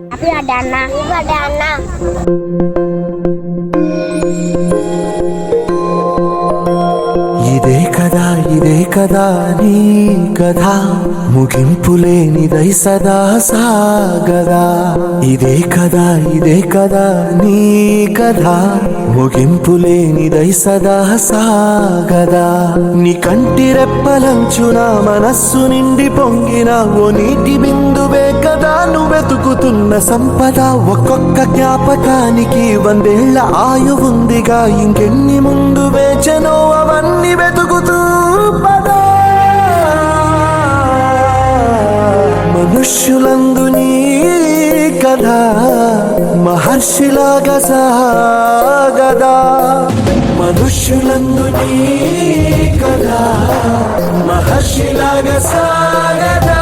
Happy birthday అన్న. Birthday అన్న. ఇదే కదా నీ కథ, ముగింపులేనిదై సదా సాగదా. ఇదే కదా నీ కథ, ముగింపులేనిదై సదా సాగదా. నీ కంటి రెప్పలంచున మనస్సు నిండి పొంగిన ఓ నీటి బిందువే కదా నువ్వెతుకుతున్న సంపద. ఒక్కొక్క జ్ఞాపకానికి 100 ఏళ్ల ఆయువుందిగా, ఇంకెన్ని ముందు వేచనో అవన్నీ వెతుకుతూ పదా. మనుష్యులందు నీ కథ మహర్షిలాగా సాగదా. మనుష్యులందు నీ కథ మహర్షిలాగా సాగదా.